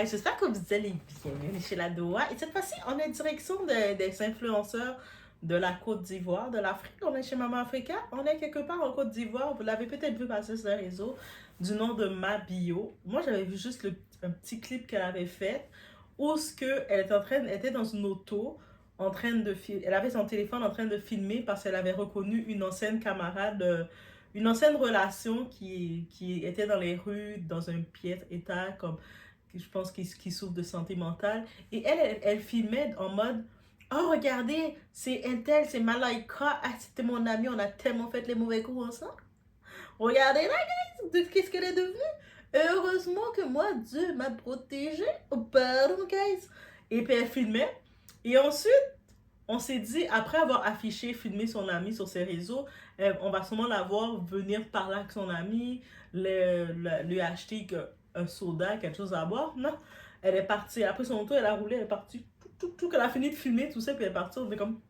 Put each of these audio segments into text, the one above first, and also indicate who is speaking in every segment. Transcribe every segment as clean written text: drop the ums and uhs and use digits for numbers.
Speaker 1: J'espère que vous allez bien. On est chez la Doha. Et cette fois-ci, on est direction des influenceurs de la Côte d'Ivoire, de l'Afrique. On est chez Maman Africa. On est quelque part en Côte d'Ivoire. Vous l'avez peut-être vu passer sur les réseaux du nom de Mabio. Moi, j'avais vu juste un petit clip qu'elle avait fait où elle était dans une auto en train de filmer. Elle avait son téléphone en train de filmer parce qu'elle avait reconnu une ancienne camarade, une ancienne relation qui était dans les rues, dans un piètre état, comme je pense qu'il souffre de santé mentale. Et elle filmait en mode, oh, regardez, c'est Intel, c'est Malaika, ah, c'était mon ami, on a tellement fait les mauvais coups ensemble. Regardez là, guys, qu'est-ce qu'elle est devenue. Heureusement que moi, Dieu m'a protégée. Oh, pardon, guys. Et puis elle filmait. Et ensuite, on s'est dit, après avoir affiché, filmé son ami sur ses réseaux, on va sûrement la voir venir parler avec son ami, lui acheter un soda, quelque chose à boire. Non, elle est partie. Après son auto, elle a roulé, elle est partie. Tout qu'elle a fini de filmer, tout ça, puis elle est partie. On est comme,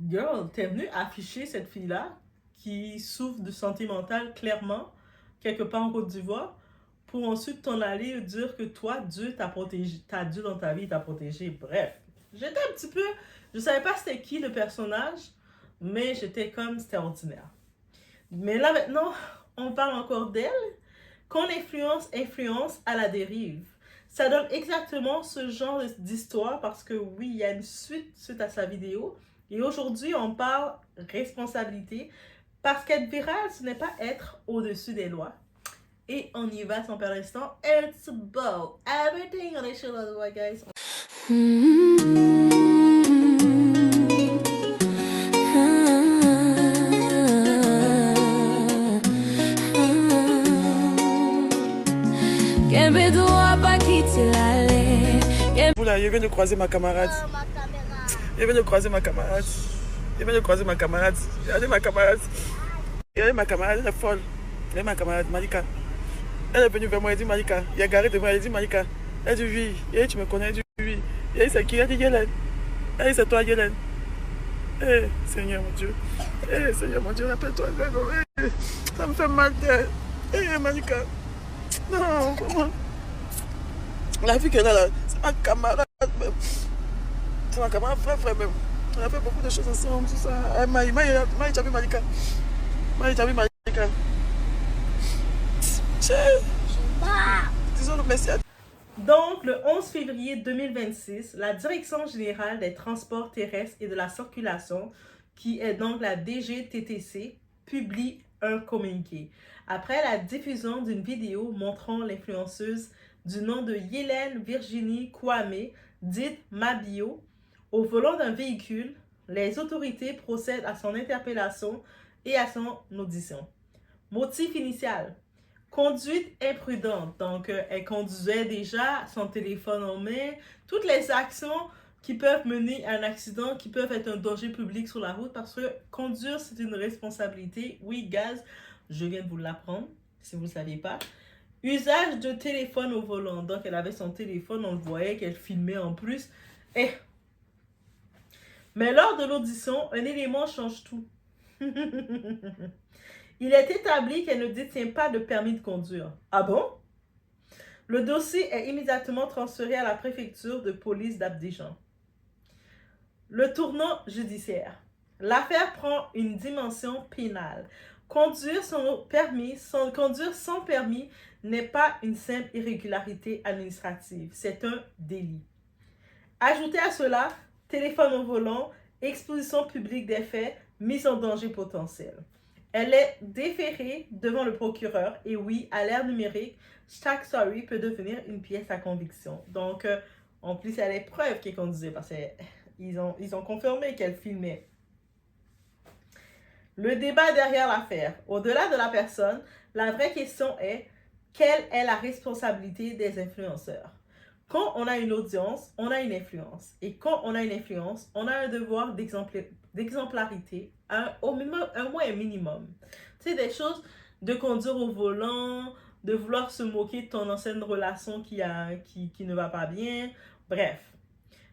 Speaker 1: girl, t'es venue afficher cette fille-là qui souffre de santé mentale, clairement, quelque part en Côte d'Ivoire, pour ensuite t'en aller dire que toi, Dieu t'a protégé, t'as Dieu dans ta vie, t'a protégé. Bref, j'étais un petit peu, je savais pas c'était qui le personnage, mais j'étais comme, c'était ordinaire. Mais là maintenant, on parle encore d'elle. Qu'on influence à la dérive. Ça donne exactement ce genre d'histoire parce que oui, il y a une suite à sa vidéo. Et aujourd'hui, on parle responsabilité parce qu'être viral, ce n'est pas être au-dessus des lois. Et on y va sans perdre l'instant. It's about everything on the show, guys.
Speaker 2: Oula, je viens de croiser ma camarade. Je viens de croiser ma camarade. Je viens de croiser ma camarade. Regardez ma camarade. Regardez ma camarade, elle est folle. Regardez ma camarade, Malika. Elle est venue vers moi, elle dit Malika. Il a garé devant elle, elle dit Malika. Elle dit oui. Et tu me connais, elle dit oui. Et c'est qui? Elle dit Yélène. Elle dit c'est toi, Yélène. Eh, Seigneur mon Dieu. Eh, Seigneur mon Dieu, rappelle-toi. Ça me fait mal d'elle. Eh, Malika. Non, comment? La fille qu'elle a là, c'est ma camarade même. C'est ma camarade frère même. On a fait beaucoup de choses ensemble, tout ça. Maï, tu as vu Malika? Maï, tu as vu Malika? Disons le merci à...
Speaker 1: Donc, le 11 février 2026, la Direction générale des transports terrestres et de la circulation, qui est donc la DGTTC, publie un communiqué. Après la diffusion d'une vidéo montrant l'influenceuse du nom de Yélène Virginie Kwame, dite Mabio, au volant d'un véhicule, les autorités procèdent à son interpellation et à son audition. Motif initial: conduite imprudente. Donc, elle conduisait déjà son téléphone en main. Toutes les actions qui peuvent mener à un accident, qui peuvent être un danger public sur la route, parce que conduire, c'est une responsabilité. Oui, gaz, je viens de vous l'apprendre, si vous ne le saviez pas. Usage de téléphone au volant. Donc, elle avait son téléphone, on le voyait qu'elle filmait en plus. Mais lors de l'audition, un élément change tout. Il est établi qu'elle ne détient pas de permis de conduire. Ah bon? Le dossier est immédiatement transféré à la préfecture de police d'Abidjan. Le tournant judiciaire. L'affaire prend une dimension pénale. Conduire sans permis n'est pas une simple irrégularité administrative, c'est un délit. Ajoutez à cela téléphone au volant, exposition publique des faits, mise en danger potentiel. Elle est déférée devant le procureur et oui, à l'ère numérique, chaque story peut devenir une pièce à conviction. Donc, en plus, il y a les preuves qu'elle conduisait parce qu'ils ont confirmé qu'elle filmait. Le débat derrière l'affaire. Au-delà de la personne, la vraie question est: quelle est la responsabilité des influenceurs? Quand on a une audience, on a une influence. Et quand on a une influence, on a un devoir d'exemplarité, au moins un minimum. Tu sais, des choses de conduire au volant, de vouloir se moquer de ton ancienne relation qui ne va pas bien. Bref.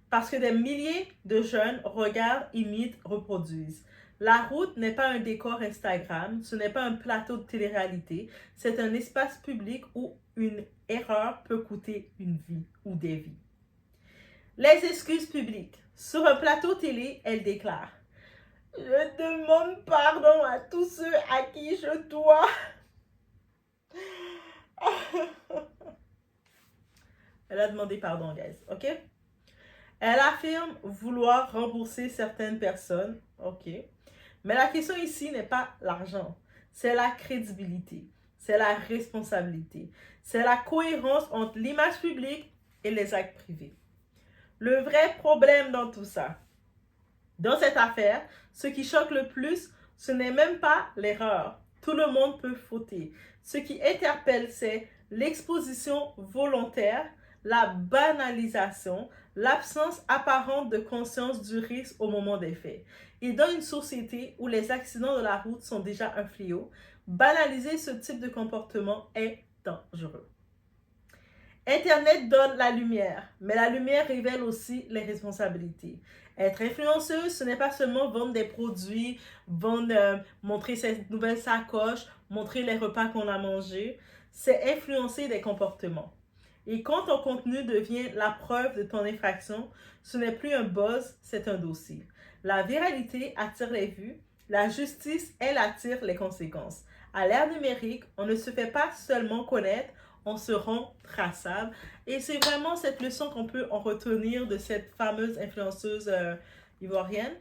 Speaker 1: Parce que des milliers de jeunes regardent, imitent, reproduisent. La route n'est pas un décor Instagram, ce n'est pas un plateau de télé-réalité, c'est un espace public où une erreur peut coûter une vie ou des vies. Les excuses publiques. Sur un plateau télé, elle déclare: je demande pardon à tous ceux à qui je dois. Elle a demandé pardon, guys, ok? Elle affirme vouloir rembourser certaines personnes, ok? Mais la question ici n'est pas l'argent, c'est la crédibilité, c'est la responsabilité, c'est la cohérence entre l'image publique et les actes privés. Le vrai problème dans tout ça, dans cette affaire, ce qui choque le plus, ce n'est même pas l'erreur. Tout le monde peut fauter. Ce qui interpelle, c'est l'exposition volontaire, la banalisation, l'absence apparente de conscience du risque au moment des faits. Et dans une société où les accidents de la route sont déjà un fléau, banaliser ce type de comportement est dangereux. Internet donne la lumière, mais la lumière révèle aussi les responsabilités. Être influenceuse, ce n'est pas seulement vendre des produits, montrer ses nouvelles sacoches, montrer les repas qu'on a mangés. C'est influencer des comportements. Et quand ton contenu devient la preuve de ton infraction, ce n'est plus un buzz, c'est un dossier. La viralité attire les vues, la justice, elle, attire les conséquences. À l'ère numérique, on ne se fait pas seulement connaître, on se rend traçable. Et c'est vraiment cette leçon qu'on peut en retenir de cette fameuse influenceuse ivoirienne,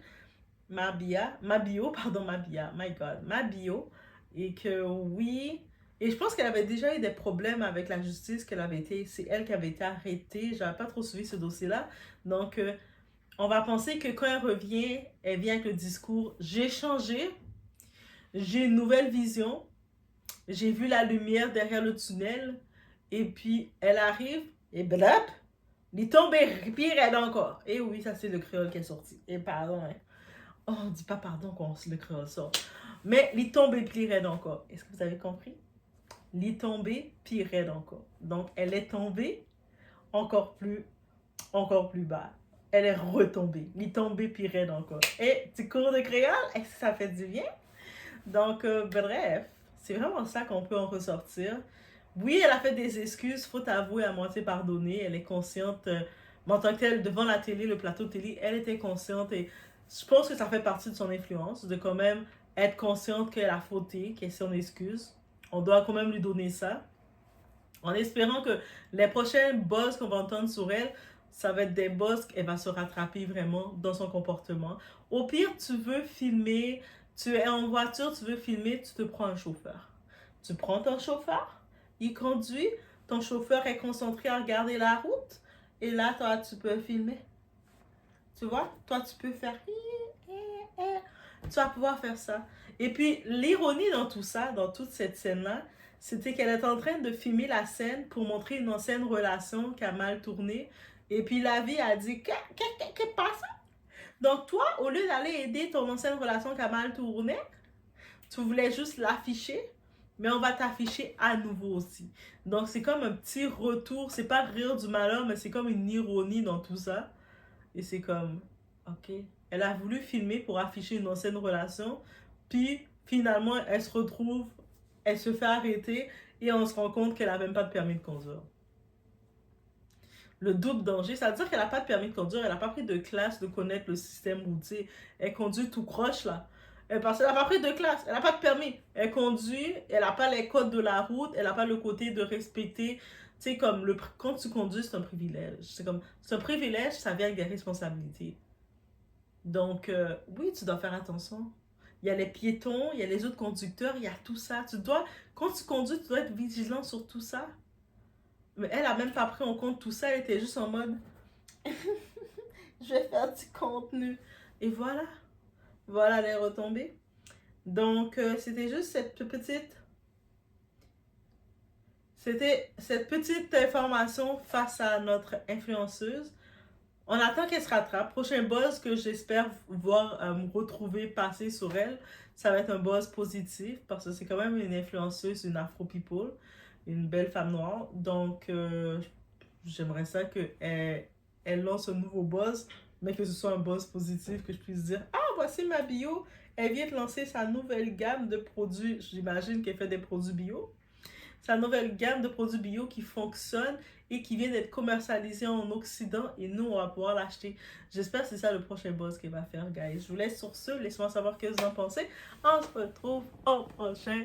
Speaker 1: Mabio, et que oui, et je pense qu'elle avait déjà eu des problèmes avec la justice, c'est elle qui avait été arrêtée, j'avais pas trop suivi ce dossier-là, donc on va penser que quand elle revient, elle vient avec le discours: j'ai changé, j'ai une nouvelle vision, j'ai vu la lumière derrière le tunnel, et puis elle arrive, et blap, il tombe pire elle encore. Et oui, ça c'est le créole qui est sorti. Et pardon, hein. Oh, on dit pas pardon quand le créole sort. Mais il tombe pire elle encore. Est-ce que vous avez compris? Il tombe pire elle encore. Donc elle est tombée encore plus bas. Elle est retombée. Il tombe pire elle encore. Et tu cours de créole, est-ce que ça fait du bien? Donc bref, c'est vraiment ça qu'on peut en ressortir. Oui, elle a fait des excuses, faut avouer, à moitié pardonner. Elle est consciente, en tant que telle, devant la télé, le plateau télé, elle était consciente et je pense que ça fait partie de son influence, de quand même être consciente qu'elle a fauté, qu'elle est son excuse. On doit quand même lui donner ça. En espérant que les prochains buzz qu'on va entendre sur elle, ça va être des buzz qu'elle va se rattraper vraiment dans son comportement. Au pire, tu veux filmer, tu es en voiture, tu veux filmer, tu te prends un chauffeur. Tu prends ton chauffeur, il conduit, ton chauffeur est concentré à regarder la route, et là, toi, tu peux filmer. Tu vois? Toi, tu peux faire... Tu vas pouvoir faire ça. Et puis, l'ironie dans tout ça, dans toute cette scène-là, c'était qu'elle est en train de filmer la scène pour montrer une ancienne relation qui a mal tourné. Et puis, la vie a dit, qu'est-ce passe? Donc, toi, au lieu d'aller aider ton ancienne relation qui a mal tourné, tu voulais juste l'afficher, mais on va t'afficher à nouveau aussi. Donc, c'est comme un petit retour. C'est pas rire du malheur, mais c'est comme une ironie dans tout ça. Et c'est comme, ok. Elle a voulu filmer pour afficher une ancienne relation. Puis, finalement, elle se retrouve, elle se fait arrêter et on se rend compte qu'elle n'a même pas de permis de conduire. Le double danger, ça veut dire qu'elle n'a pas de permis de conduire, elle n'a pas pris de classe de connaître le système routier. Elle conduit tout croche là. Parce qu'elle n'a pas pris de classe, elle n'a pas de permis. Elle conduit, elle n'a pas les codes de la route, elle n'a pas le côté de respecter. Tu sais, comme quand tu conduis, c'est un privilège. C'est un privilège, ça vient avec des responsabilités. Donc, oui, tu dois faire attention. Il y a les piétons, il y a les autres conducteurs, il y a tout ça. Quand tu conduis, tu dois être vigilant sur tout ça. Mais elle n'a même pas pris en compte tout ça, elle était juste en mode je vais faire du contenu. Et voilà. Voilà les retombées. Donc, c'était juste cette petite information face à notre influenceuse. On attend qu'elle se rattrape. Prochain buzz que j'espère voir me retrouver passer sur elle, ça va être un buzz positif parce que c'est quand même une influenceuse, une Afro People, une belle femme noire. Donc, j'aimerais ça qu'elle lance un nouveau buzz, mais que ce soit un buzz positif, que je puisse dire « Ah, voici ma bio, elle vient de lancer sa nouvelle gamme de produits. » J'imagine qu'elle fait des produits bio. sa nouvelle gamme de produits bio qui fonctionne et qui vient d'être commercialisé en Occident et nous, on va pouvoir l'acheter. J'espère que c'est ça le prochain buzz qu'il va faire, guys. Je vous laisse sur ce. Laissez-moi savoir ce que vous en pensez. On se retrouve au prochain